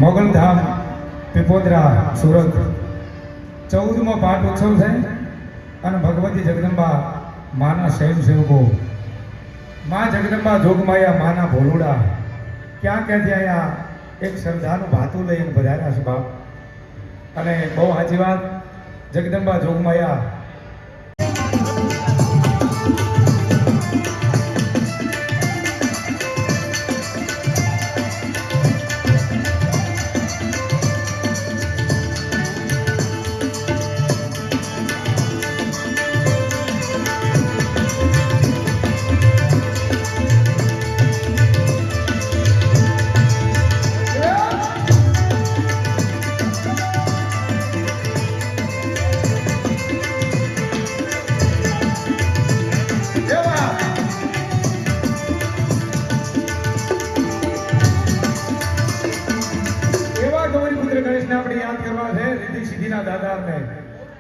મોગલધામ પીપોદરા સુરત 14મો પાઠ ઉત્સવ છે અને ભગવતી જગદંબા માના સ્વયંસેવકો મા જગદંબા જોગમાયા માના ભોલુડા ક્યાં ક્યાંથી અહીંયા એક શ્રદ્ધાનું ભાતું લઈને પધાર્યા છે બાપ અને બહુ સાચી વાત જગદંબા જોગમાયા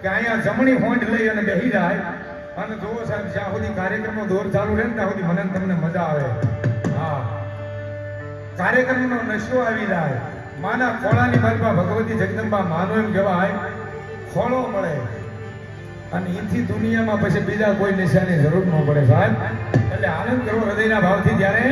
કે અહીંયા જમણી હોંડ લઈ અને બેસી જાય અને જોવો સાહેબ જ્યાં સુધી કાર્યક્રમનો દોર ચાલુ રહે ને ત્યાં સુધી મને તમને મજા આવે. હા, કાર્યક્રમનો નશો આવી જાય. માના ખોળાની માલપા ભગવતી જગદંબા માનો એમ કહેવાય ખોળો મળે અને એથી દુનિયામાં પછી બીજા કોઈ નશાની જરૂર ન પડે સાહેબ. એટલે આનંદ કરવો હૃદયના ભાવથી ત્યારે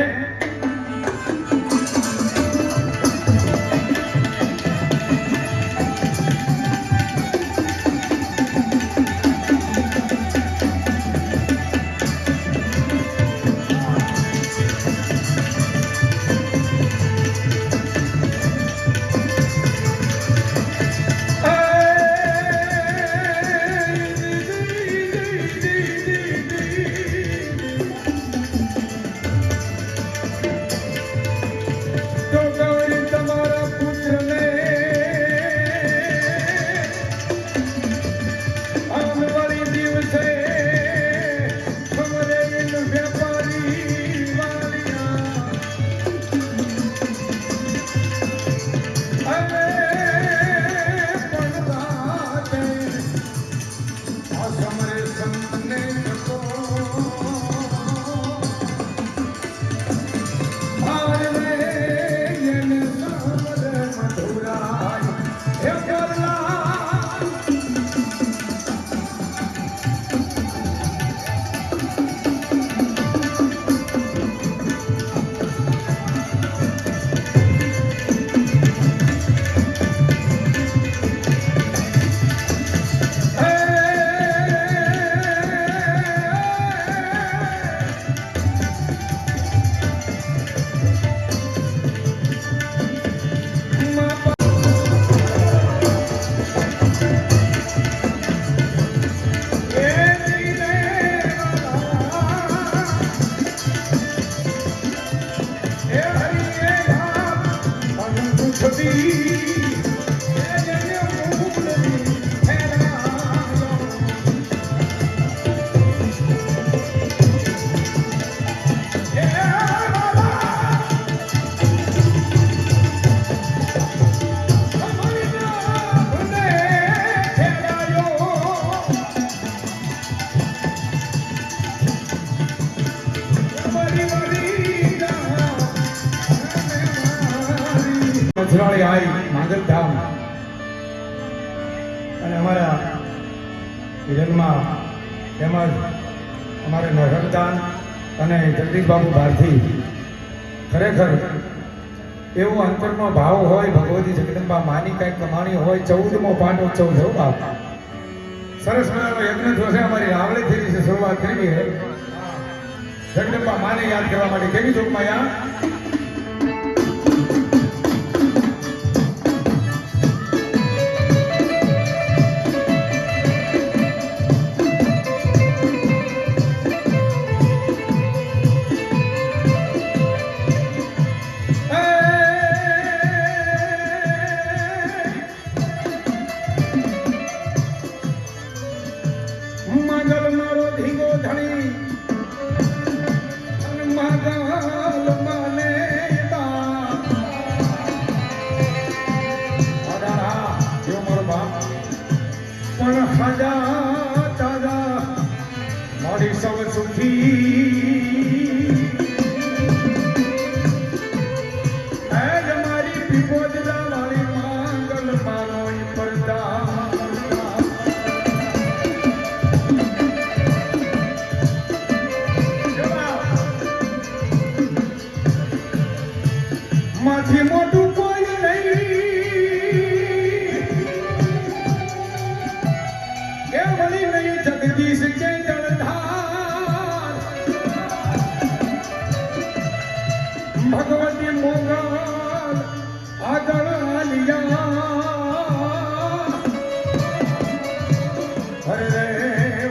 માંગલધામ અને અમારા જન્મમાં તેમજ અમારે નરહરદાન અને જગદીશબાબુ ભારતી ખરેખર એવો અંતરનો ભાવ હોય ભગવતી જગદંબા માની કંઈક કમાણી હોય 14મો પાઠ ઉત્સવ છે બાપ સરસ મજાનો યજ્ઞ થશે અમારી રાવળેથી છે શરૂઆત કરી છે જગદંબા માને યાદ કરવા માટે કેવી ચોકમાં યા સૌ સુખી મારી પીપોદરા માંથી મોટું કોઈ નહીં એ વળી નહીં જગદીશ કે જળધાર ભગવતી મોગલ આગળ આલિયા હરે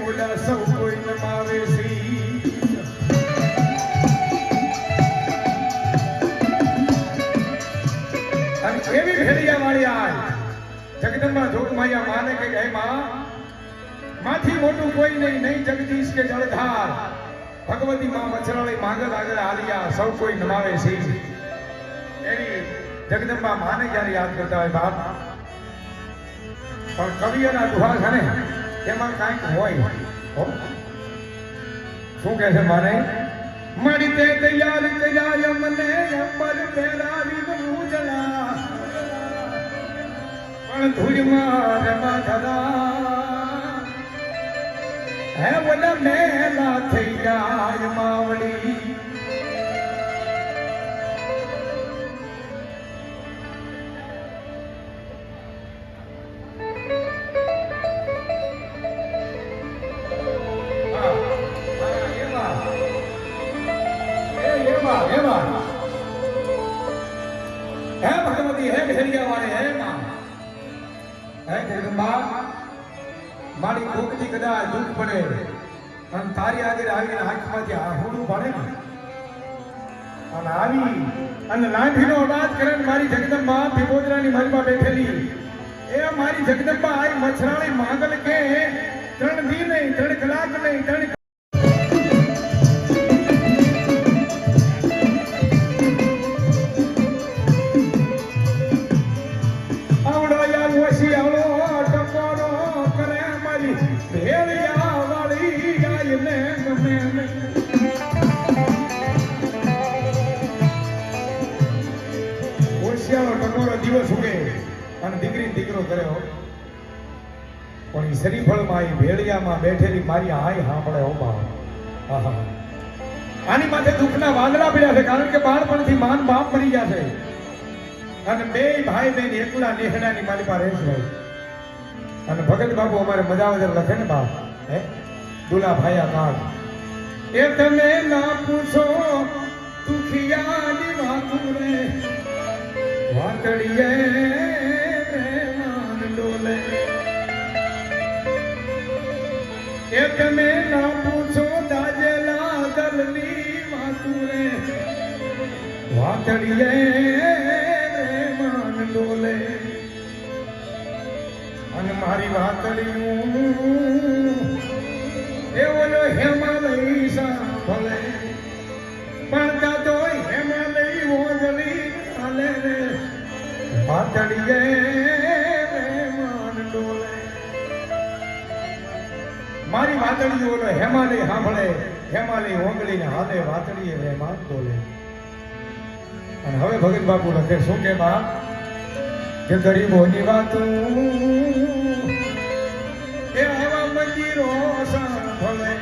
ઓલા સૌ કોઈ નમાવે સી અને એવી ભેડિયા વાળી આય જગદંબા જોગમાયા માને કે હે માં માથી મોટું કોઈ નહીં જગદીશ કે જળધાર ભગવતી માં મચરાળી માંગલ આગળ આલિયા સૌ કોઈ નમાવે છે એની જગદંબા માને જ્યારે યાદ કરતા હોય બાપ પણ કવિઓના દુહા છે ને એમાં કાંઈક હોય શું કહે છે માને મારી તે તૈયાર કર્યા મને અંબર પહેરાવી ઉજળા પણ ધૂળમાં રમા ધરા હે બોલા મેલા થઈ જાય માવડી હે ભગવતી હે ભેડિયા વાળે હે માં હે જગદંબા મારી કોકથી કદાચ દુઃખ પડે અને તારી આગળ આવીને આંખમાંથી આહુડું પડે ને અને આવી અને લાઠીનો અવાજ કરે ને મારી જગદંબા પીપોદરાની મલમાં બેઠેલી એ મારી જગદંબા આઈ મછરાળી માંગલ કે 3 દી નહીં 3 કલાક નહીં 3 દિવસ ઉગે અને દીકરી દીકરો કર્યો પણ ઈ શરીફળમાં ઈ ભેળિયામાં બેઠેલી મારી આય સાંભળે ઓ બા આહા આની માથે દુઃખના વાદળા પડ્યા છે કારણ કે બાળપણથી માન બાપ મરી ગયા છે અને બે ભાઈ બેન એકલા નેહડાની મારી પાસે રહે છે અને ભગત બાપુ અમારે મજા વગર લખે ને બાપ હે દુલા ભાયા કાળ એ તમે ના પૂછો દુખિયાની વાતું રે વાતડીએ પ્રેમાન ડોલે એ તમે ના પૂછો દાજેલા દલની વાતું રે વાતડીએ પ્રેમાન ડોલે અને મારી વાતડીયું એ ઓલો હિમાલય સાંભળે પણ દાદો હિમાલય ઓજળી ચાલે રે વાતડીએ પ્રેમાન ડોલે મારી વાતડી ઓલો હિમાલય સાંભળે હિમાલય ઓગળીને હાથે વાતડીએ પ્રેમાન ડોલે અને હવે ભગત બાપુ લખે શું કે બાપ કે ગરીબોની વાતું એ આવા મંદિરો સાંભળે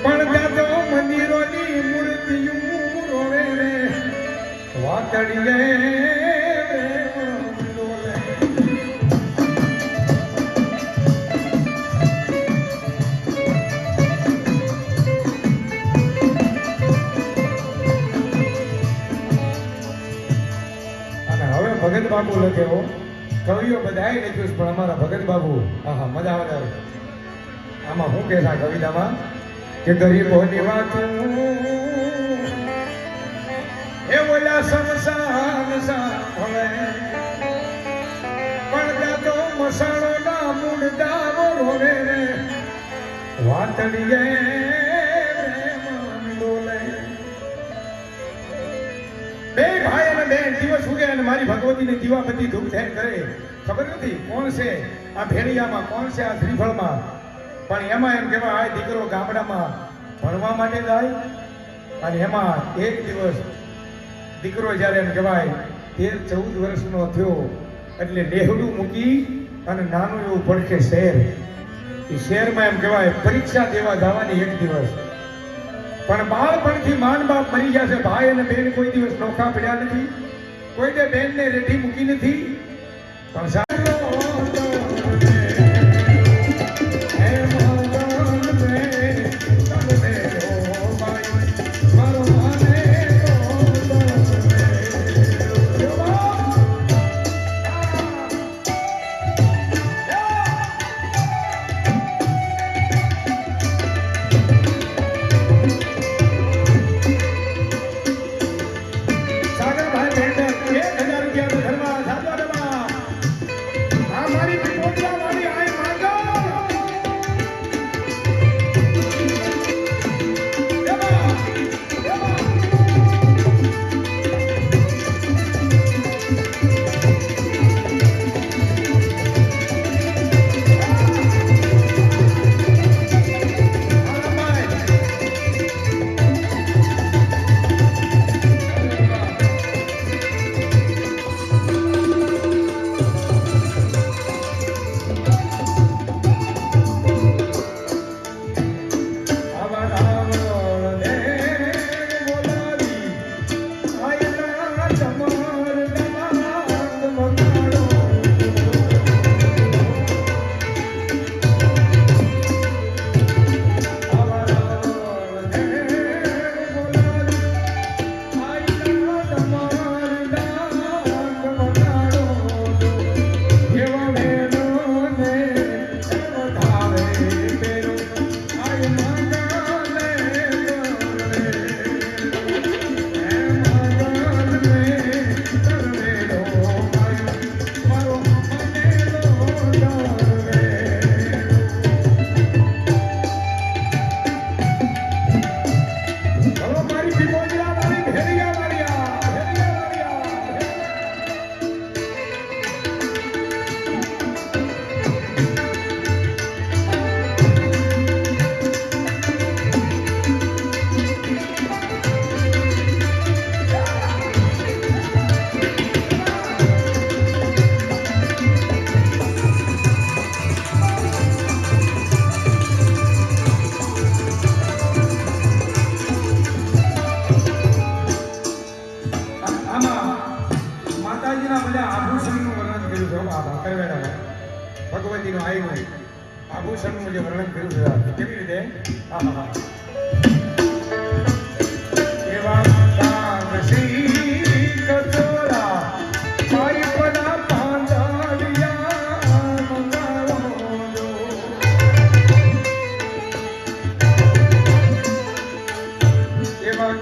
પણ દાદો મંદિરોની મૂર્તિઓ રોવે રે વાતડીએ ડોલે અને હવે ભગત બાપુ લખ્યો કવિઓ બધાએ લખ્યું પણ અમારા ભગત બાબુ આહા મજા આવે આમાં શું કે છે આ કવિતામાં કે ગરીબોની વાતું એ ઓલા સંસાર સાંભળે પણ દાદો મસાણો ના મૂળદારો રોવે રે વાતડીએ પ્રેમાન ડોલે બે ભાઈ અને બેન દિવસ ઉગે અને મારી ભગવતીની દીવાબત્તી ધૂપ ધેન કરે ખબર નથી કોણ છે આ ભેળિયામાં કોણ છે આ શ્રીફળમાં પણ એમાં એમ કહેવાય આ દીકરો ગામડામાં ભણવા માટે જાય અને એમાં એક દિવસ દીકરો જ્યારે એમ કહેવાય 13-14 વર્ષનો થયો એટલે લેહડું મૂકી અને નાનું એવું પડખે શહેર એ શહેરમાં એમ કહેવાય પરીક્ષા દેવા જવાની એક દિવસ પણ બાળપણથી માન બાપ મરી ગયા છે. ભાઈ અને બેન કોઈ દિવસ નોખા પડ્યા નથી, કોઈ દે બેનને રેઠી મૂકી નથી. પણ ભગવતીનું આવ્યું આભૂષણનું જે વર્ણન કર્યું છે કેવી રીતે એવા કામ શ્રી કચોરા મારી પડા પાંદાડિયા મંગાવો એવા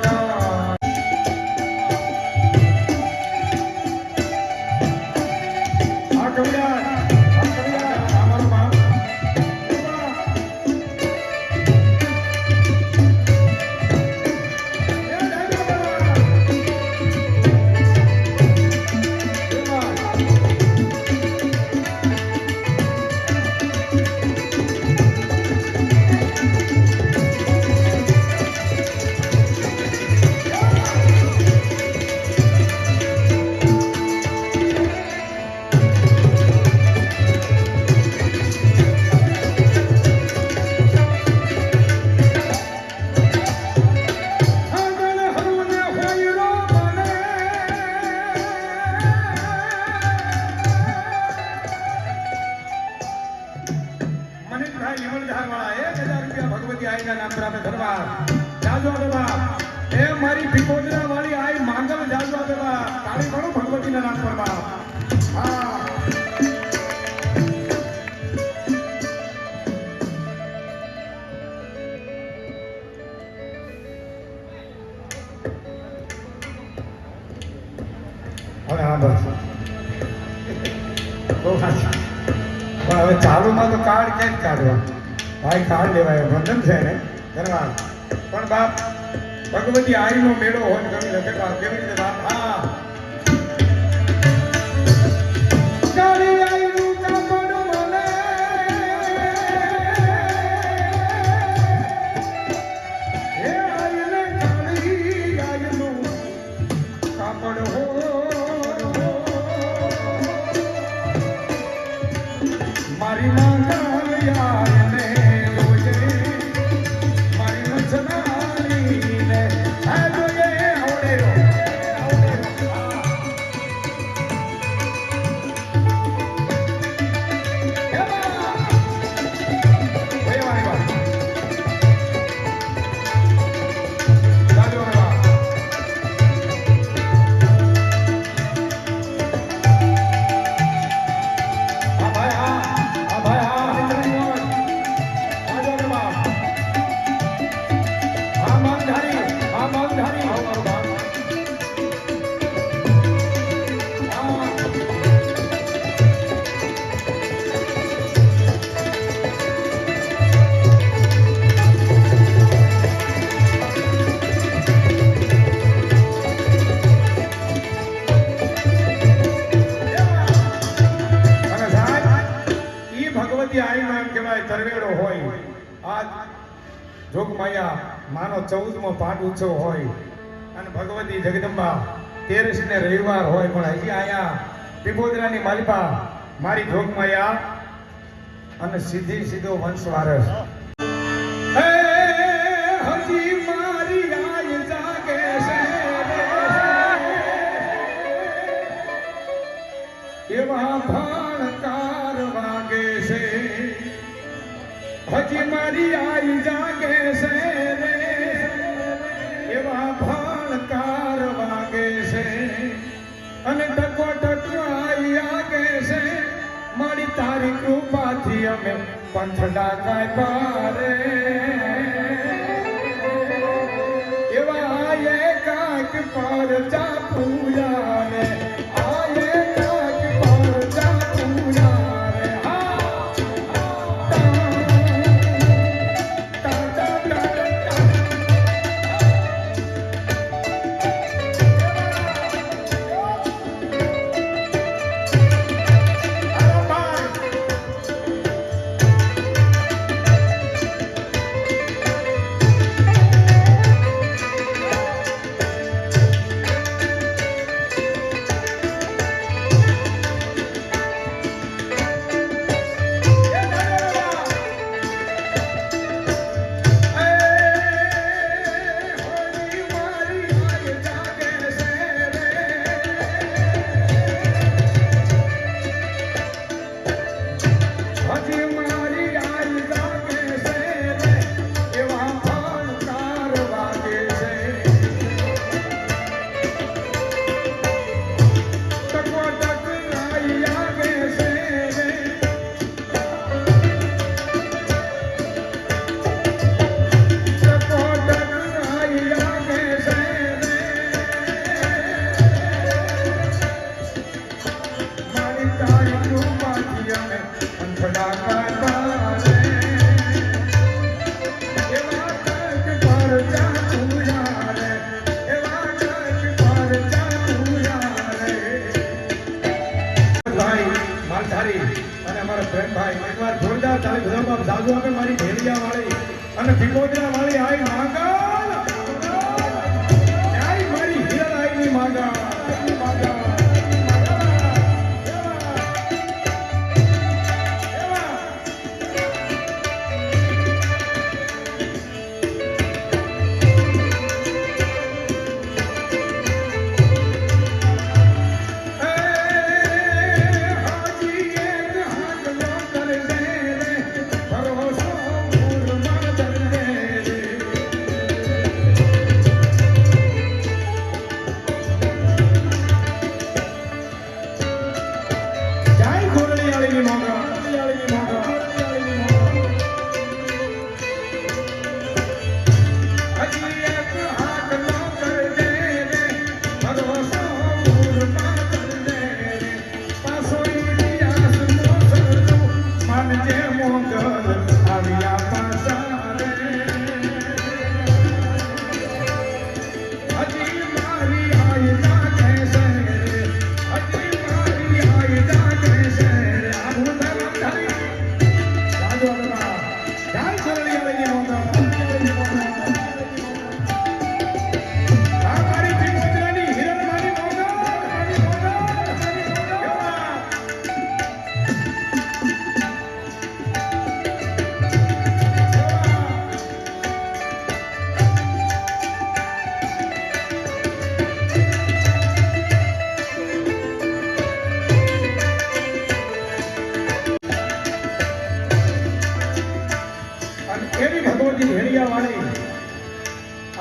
મારી ભીકોદરા વાળી આઈ માંગલ જાજવા દેવા તાળી પાડો ભગવતીના નામ પર બાપ. હા હવે હા બસ પણ હવે ચાલુમાં તો કાર્ડ ક્યાં જ કાઢવા ભાઈ કાર્ડ લેવાય બંધન છે ને કરવા પણ બાપ ભગવતી આઈનો મેળો હોય કવિ લખે બાપ કેવી રીતે બાપ હા કાળી આઈનું કાપડ મને હે આઈને કાળી આઈનું કાપડ હો મારી માંગા આઈને રોજે મારી મચનાની આજ જોગમાયા માનો 14મો પાઠ ઉત્સવ હોય અને ભગવતી જગદંબા 13 ને રવિવાર હોય, પણ હજી અહીંયા પીપોદરાની માલિપા મારી જોગમાયા અને સીધો વંશ વારસ હજી મારી આય જાગે છે એવા ભાણકાર વાગે છે, હજી મારી આઈ જાગે છે એવા ભાણકાર વાગે છે, અને ટકો ટકો આઈ આગે છે મારી તારી કૃપાથી અમે પંથડા કાય પારે એવા આયે કાક પર જા પૂજા રે આયે કાક પર જા પૂજા રે મારી ભેડિયા વાળી અને પીપોદરા વાળી આઈ માંગલ આઈ મારી હિરલ આઈ ની માંગલ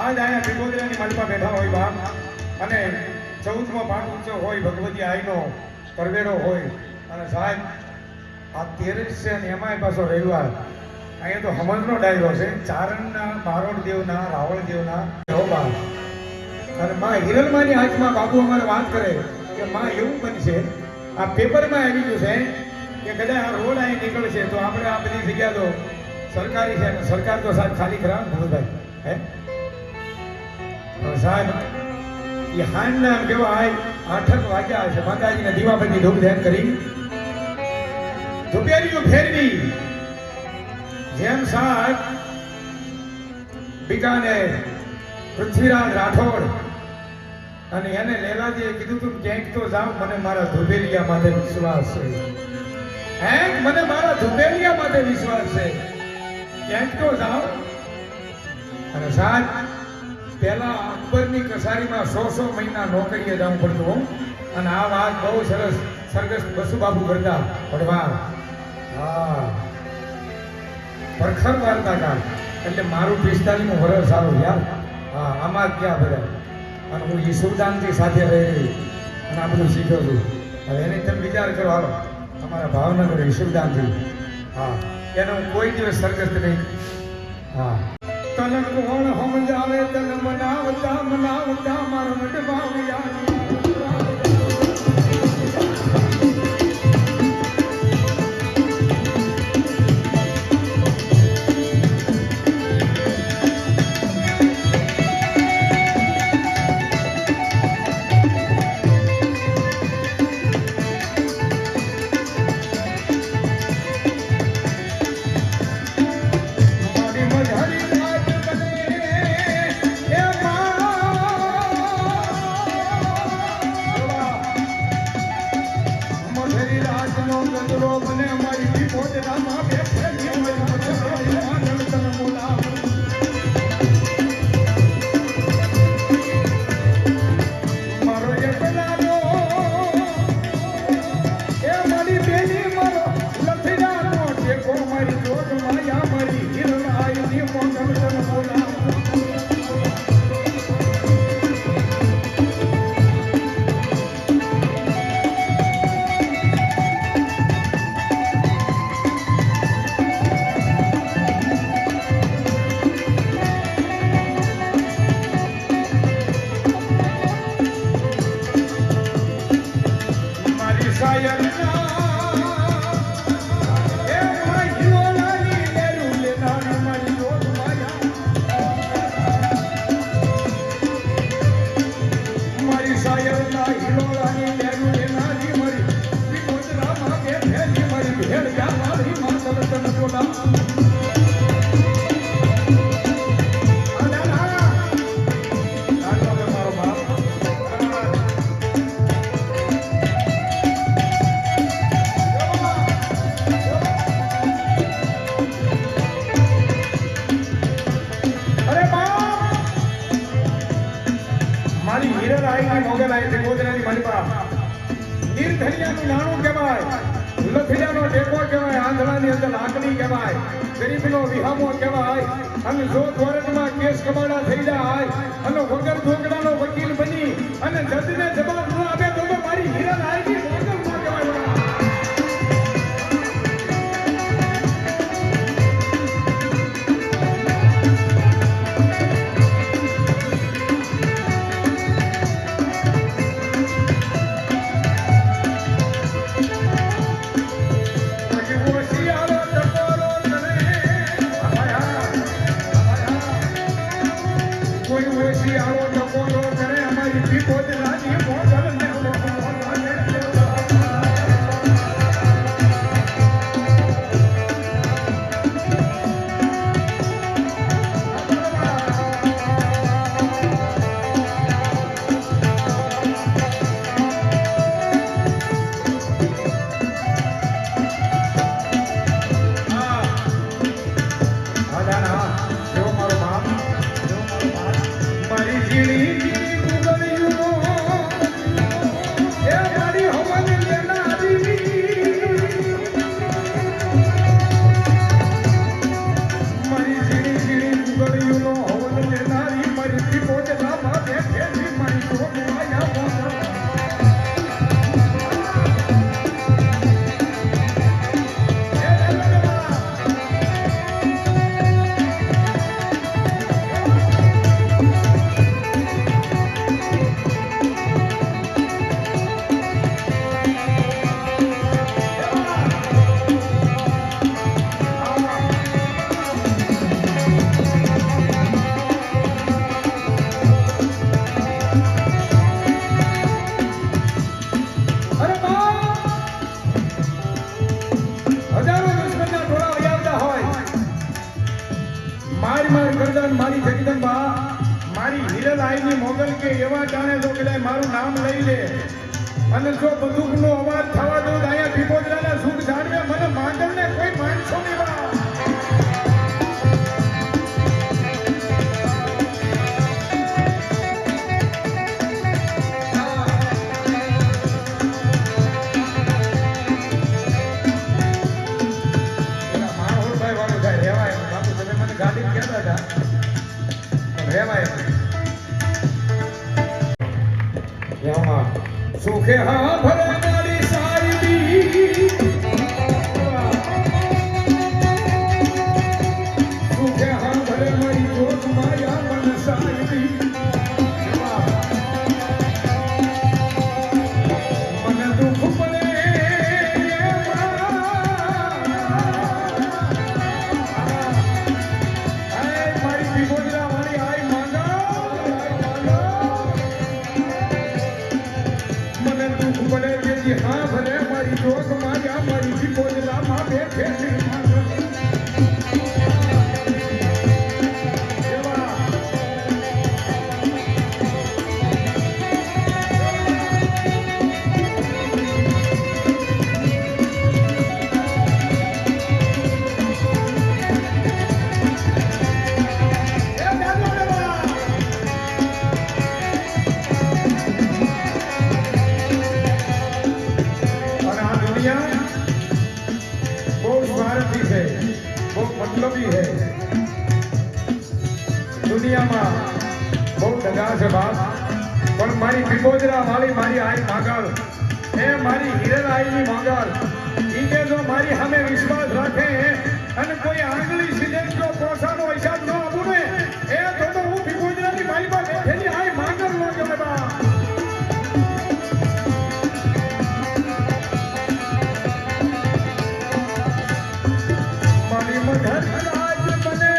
આજ આયા પીપોદરાની માલિપા બેઠા હોય બાપ, અને 14મો પાઠ ઉત્સવ હોય, ભગવતી આઈનો કરવેરો હોય, અને સાહેબ આ 13 છે અને એમાંય પાછો રવિવાર. અહીંયા તો હમજનો ડાયરો છે, ચારણના, બારોડ દેવના, રાવળ દેવના રોબા અને માં હિરલમાની હાથમાં બાબુ અમારે વાત કરે કે માં એવું બનશે, આ પેપરમાં આવી ગયું છે કે કદાચ આ રોડ અહીં નીકળશે તો આપણે આ બધી જગ્યા તો સરકારી છે, સરકાર તો સાહેબ ખાલી ખરા ભૂલભાઈ હે સાહેબ એ હાંજના એમ કહેવાય 8 વાગ્યા છે, માતાજીના દીવા પરથી ધૂપ ધ્યાન કરી ધુપેરીઓ ફેરવી જેમ સાહેબ બીકાનેર પૃથ્વીરાજ રાઠોડ અને એને લેલાજીએ કીધું તું ક્યાંક તો જાવ, મને મારા ધુબેલિયા માટે વિશ્વાસ છે. મને મારા ધુબેલિયા માટે વિશ્વાસ છે, ક્યાંક તો જાવ. અને સાહેબ પહેલા અકબરની કસારીમાં 100 મહિના નોકરીએ જવું પડતું. અને આ વાત બહુ સરસ સરગસ બસુબાબુ કરતા ભડવા. હા પરખર વાર્તા કા એટલે મારું 45મું વર્ષ સારું યાર. હા આમાં જ ગયા બધા. અને હું ઈશુદાનજી સાથે રહી અને આ બધું શીખ્યો છું. હવે એને તમે વિચાર કરો, હાલો અમારા ભાવનગર ઈશુદાનજી, હા એને હું કોઈ દિવસ સરગસ નહીં. હા તને કોણ સમજાવે, તને મનાવતા મનાવતા મારા મડવાવ્યા. નિર્ધનિયાનું નાણું કહેવાય, લખિયાનો ટેકો કહેવાય, આંધળાની અંદર લાકડી કહેવાય, ગરીબનો વિહામો કહેવાય. અને જો કોર્ટમાં કેસ કબાડા થઈ જાય અને વગર ઢોકળાનો વકીલ બની અને જજને જવાબ ન આપે તો મારી હીરા લાયકી વગર ન કહેવાય. કોઈ ઓછી આવો ટકોરો કરે અમારી પીપો રાજી મોગલ મોગલ કે એવા જાણે તો કે મારું નામ લઈ લે અને જો બંદૂકનો અવાજ થવા દો અહીંયા પીપોદરાના સુખ જાણવે મને માંગલને કોઈ માનશો નહીં બા. સુખે હા ભરે મારી સાહેબી સુખે હા ભરે મારી જોત માયા મન સાહેબી મને દુઃખ પડે મારી પીપોદરા વાળી આઈ માંગા મને દુઃખ પડે કે હા ભલે મારી જોગ માર્યા મારી પીપોદરામાં બેઠે છે मतलबी है दुनिया में बहुत दगा છે બાપ પણ મારી પીપોદરા વાળી મારી આઈ માંગલ એ મારી હિરલ આઈની માંગલ ઈ કે જો મારી સામે વિશ્વાસ રાખે અને કોઈ આંગળી સીધે જો પોસાનો હિસાબ ન આપું ને એ તો હું પીપોદરાની મારી પાસે બેઠેલી આઈ માંગલ ન ગમે બા. મારી મધર રાજ બને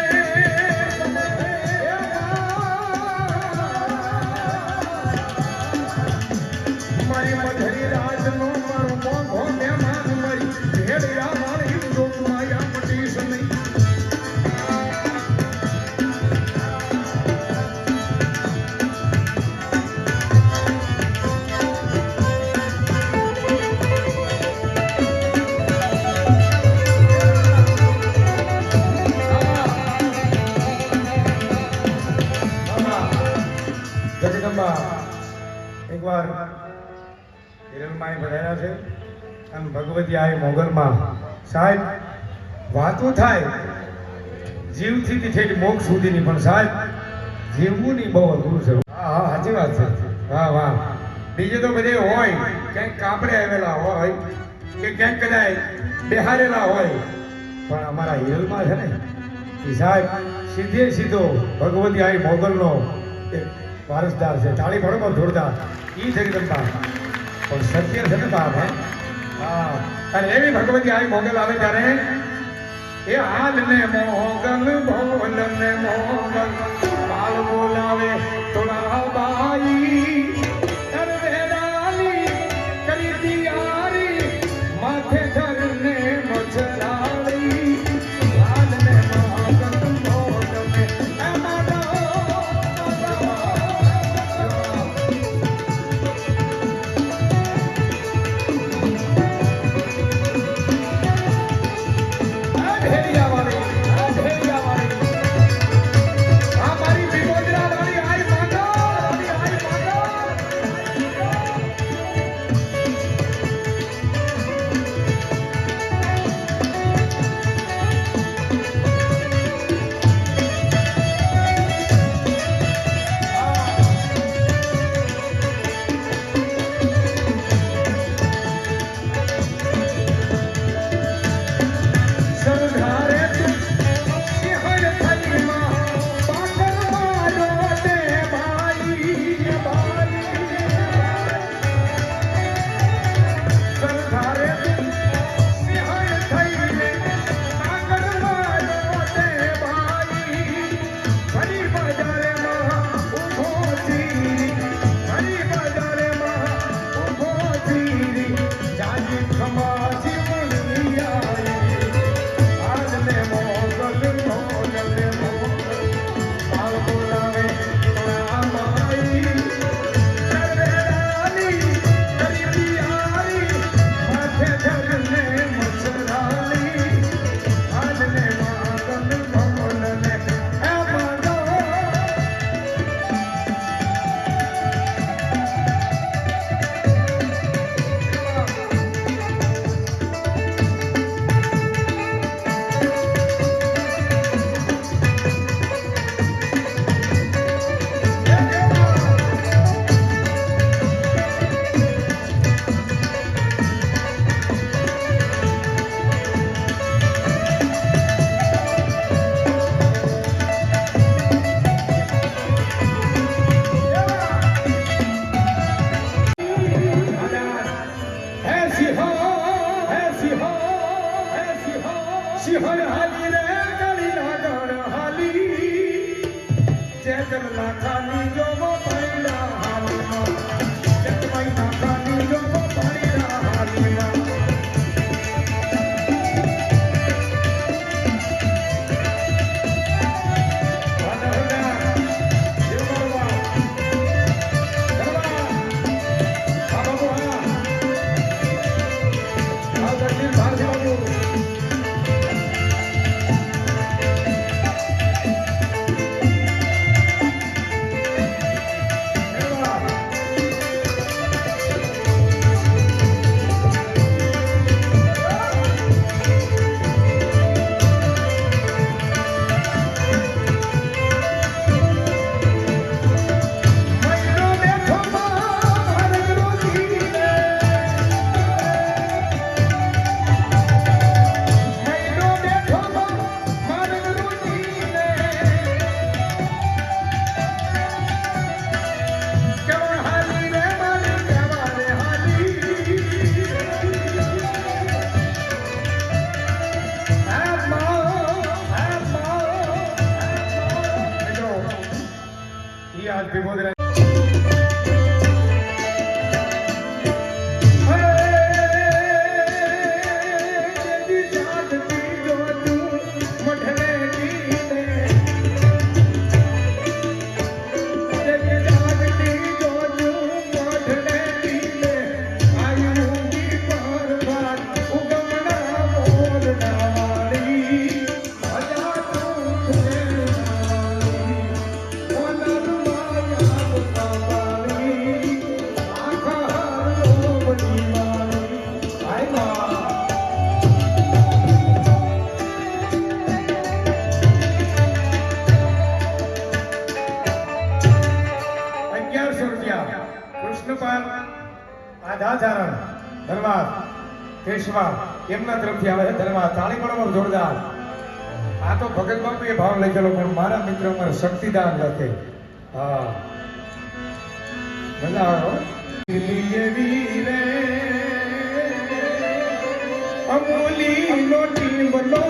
મારી મધરી રાજનો મારો મોંઘો મહેમાન મારી ભેડિયા મારી જોગ માયા મટીશ નહીં. જગદંબા એકવાર હિરલમાઈ ભરાયા છે અને ભગવતી આઈ મોગલમાં સાહેબ વાતો થાય જીવથી ઠેઠ મોક્ષ સુધીની પણ સાહેબ જીવવું નહીં બહુ અઘરું છે. હા હા સાચી વાત છે. વાહ વાહ. બીજે તો બધે હોય ક્યાંક કાપડે આવેલા હોય કે ક્યાંક કદાચ બેહારેલા હોય પણ અમારા હિરલમાં છે ને એ સાહેબ સીધે સીધો ભગવતી આઈ મોગલનો વારસદાર છે. તાળી પડો જોરદાર. ઈ જગદંબા પણ સત્ય છે ને બાપ. હા અને એવી ભગવતી આઈ મોગલ આવે ત્યારે એ હાલ ને મોગલ બોલ ને મોગલ બાલ બોલાવે તોડા બાઈ અરે વેડાલી કરી દિયારી માથે ધરને મચરાવી હાલ ને મોગલ બોલ ને સિંહો હે સિંહો હે સિંહો સિંહણ હાલી રે ગળી લાગણ હાલી ચેતન નાથાની જોગો પૈડા હાલીમાં ચેતમાઈ નાથાની જોગો પૈડા હાલીમાં आज भीगो दे કૃષ્ણપાલ આધાચરણ ધન્યવાદ કેશવા એમના તરફથી આવે છે ધન્યવાદ તાળી પડો જોરદાર આ તો ભગત બાપુ એ ભાવ લઈ ગયેલો પણ મારા મિત્રો મારા શક્તિદાન લખે હા મજા આવે અમૂલી લોટી બનો